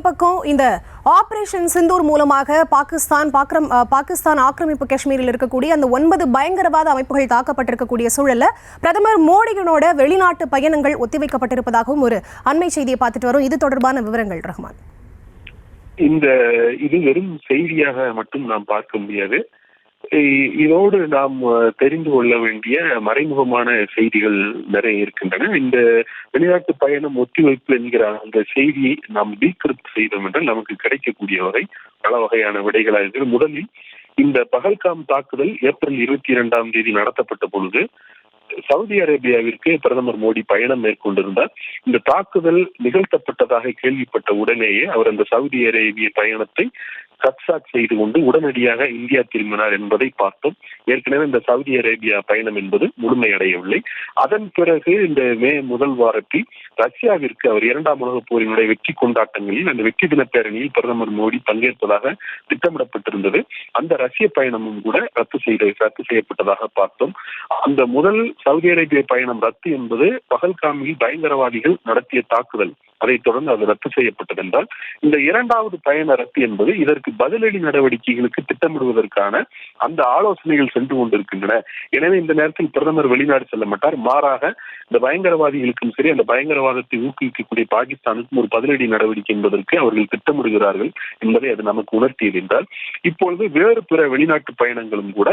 பக்கம் இந்த ஆபரேஷன் சிந்தூர் மூலமாக பாகிஸ்தான் ஆக்கிரமிப்பு காஷ்மீரில் இருக்கக்கூடிய அந்த 9 பயங்கரவாத அமைப்புகள் தாக்கப்பட்டிருக்கக்கூடிய சூழல்ல பிரதமர் மோடியினோட வெளிநாட்டு பயணங்கள் ஒத்திவைக்கப்பட்டிருப்பதாகவும் ஒரு அண்மை செய்தியை பார்த்துட்டு வரும். இது தொடர்பான விவரங்கள் ரஹ்மான். இது வெறும் செய்தியாக மட்டும் நாம் பார்க்க முடியாது. இதோடு நாம் தெரிந்து கொள்ள வேண்டிய மறைமுகமான செய்திகள் நிறைய இருக்கின்றன. இந்த வெளிநாட்டு பயணம் ஒத்திவைப்பு என்கிற அந்த செய்தியை நாம் டீக்ரிப்ட் செய்தோம் என்றால் நமக்கு கிடைக்கக்கூடிய வகை பல வகையான விடைகளாக இருக்கிறது. முதலில் இந்த பகல்காம் தாக்குதல் ஏப்ரல் 22 நடத்தப்பட்ட பொழுது சவுதி அரேபியாவிற்கு பிரதமர் மோடி பயணம் மேற்கொண்டிருந்தார். இந்த தாக்குதல் நிகழ்த்தப்பட்டதாக கேள்விப்பட்ட உடனேயே அவர் அந்த சவுதி அரேபிய பயணத்தை கட்சாக் செய்து கொண்டு உடனடியாக இந்தியா திரும்பினார் என்பதை பார்த்தோம். ஏற்கனவே இந்த சவுதி அரேபியா பயணம் என்பது முழுமையடையவில்லை. அதன் பிறகு இந்த மே முதல் வாரத்தில் ரஷ்யாவிற்கு அவர் 2ஆம் உலகப் போரினுடைய வெற்றி கொண்டாட்டங்களில் அந்த வெற்றி தின பேரணியில் பிரதமர் மோடி பங்கேற்பதாக திட்டமிடப்பட்டிருந்தது. அந்த ரஷ்ய பயணமும் கூட ரத்து செய்யப்பட்டதாக பார்த்தோம். அந்த முதல் சவுதி அரேபிய பயணம் ரத்து என்பது பகல்காமில் பயங்கரவாதிகள் நடத்திய தாக்குதல். அதைத் தொடர்ந்து அது ரத்து செய்யப்பட்டது என்றால், இந்த 2வது பயண ரத்து என்பது இதற்கு பதிலடி நடவடிக்கைகளுக்கு திட்டமிடுவதற்கான அந்த ஆலோசனைகள் சென்று கொண்டிருக்கின்றன. எனவே இந்த நேரத்தில் பிரதமர் வெளிநாடு செல்ல மாட்டார். மாறாக இந்த பயங்கரவாதிகளுக்கும் சரி, அந்த பயங்கரவாதத்தை ஊக்குவிக்கக்கூடிய பாகிஸ்தானுக்கும் ஒரு பதிலடி நடவடிக்கை என்பதற்கு அவர்கள் திட்டமிடுகிறார்கள் என்பதை அது நமக்கு உணர்த்தியது என்றால், இப்பொழுது வேறு பிற வெளிநாட்டு பயணங்களும் கூட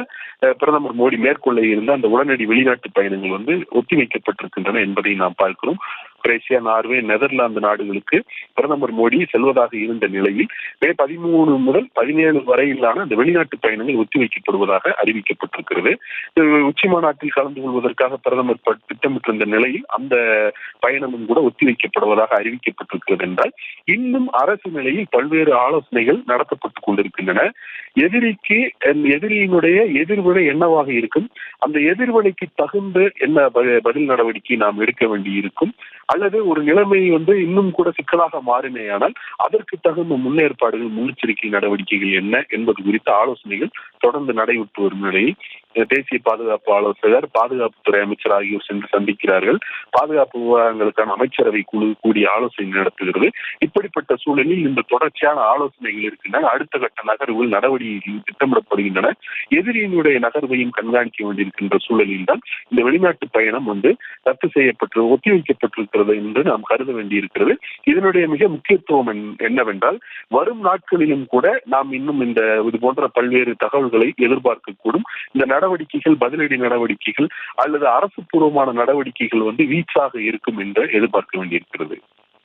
பிரதமர் மோடி மேற்கொள்ள இருந்த அந்த உடனடி வெளிநாட்டு பயணங்கள் ஒத்திவைக்கப்பட்டிருக்கின்றன என்பதை நாம் பார்க்கிறோம். குரேஷியா, நார்வே, நெதர்லாந்து நாடுகளுக்கு பிரதமர் மோடி செல்வதாக இருந்த நிலையில் மே 13 முதல் 17 வரையிலான அந்த வெளிநாட்டு பயணங்கள் ஒத்திவைக்கப்படுவதாக அறிவிக்கப்பட்டிருக்கிறது. உச்சி மாநாட்டில் கலந்து கொள்வதற்காக பிரதமர் திட்டமிட்டிருந்த நிலையில் அந்த பயணமும் கூட ஒத்திவைக்கப்படுவதாக அறிவிக்கப்பட்டிருக்கிறது என்றால், இன்னும் அரசு நிலையில் பல்வேறு ஆலோசனைகள் நடத்தப்பட்டுக் கொண்டிருக்கின்றன. எதிரியினுடைய எதிர்வினை என்னவாக இருக்கும், அந்த எதிர்வினைக்கு தகுந்த என்ன பதில் நடவடிக்கை நாம் எடுக்க வேண்டி இருக்கும், அல்லது ஒரு நிலைமை இன்னும் கூட சிக்கலாக மாறினேயானால் அதற்கு தகுந்த முன்னேற்பாடுகள், முன்னெச்சரிக்கை நடவடிக்கைகள் என்ன என்பது குறித்த ஆலோசனைகள் தொடர்ந்து நடைபெற்று வரும் நிலையில் தேசிய பாதுகாப்பு ஆலோசகர், பாதுகாப்புத்துறை அமைச்சர் ஆகியோர் சென்று சந்திக்கிறார்கள். பாதுகாப்பு விவகாரங்களுக்கான அமைச்சரவை குழு கூடிய ஆலோசனை நடத்துகிறது. இப்படிப்பட்ட சூழலில் இந்த தொடர்ச்சியான ஆலோசனைகள் இருக்கின்றன. அடுத்த கட்ட நகர்வுகள், நடவடிக்கைகள் திட்டமிடப்படுகின்றன. எதிரியினுடைய நகர்வையும் கண்காணிக்க வேண்டியிருக்கின்ற சூழலில் தான் இந்த வெளிநாட்டு பயணம் ரத்து ஒத்திவைக்கப்பட்டிருக்கிறது என்று நாம் கருத வேண்டியிருக்கிறது. இதனுடைய மிக முக்கியத்துவம் என்னவென்றால், வரும் நாட்களிலும் கூட நாம் இன்னும் இது போன்ற பல்வேறு தகவல்களை எதிர்பார்க்கக்கூடும். இந்த நடவடிக்கைகள், பதிலடி நடவடிக்கைகள் அல்லது அரசு பூர்வமான நடவடிக்கைகள் வீச்சாக இருக்கும் என்று எதிர்பார்க்க வேண்டியிருக்கிறது.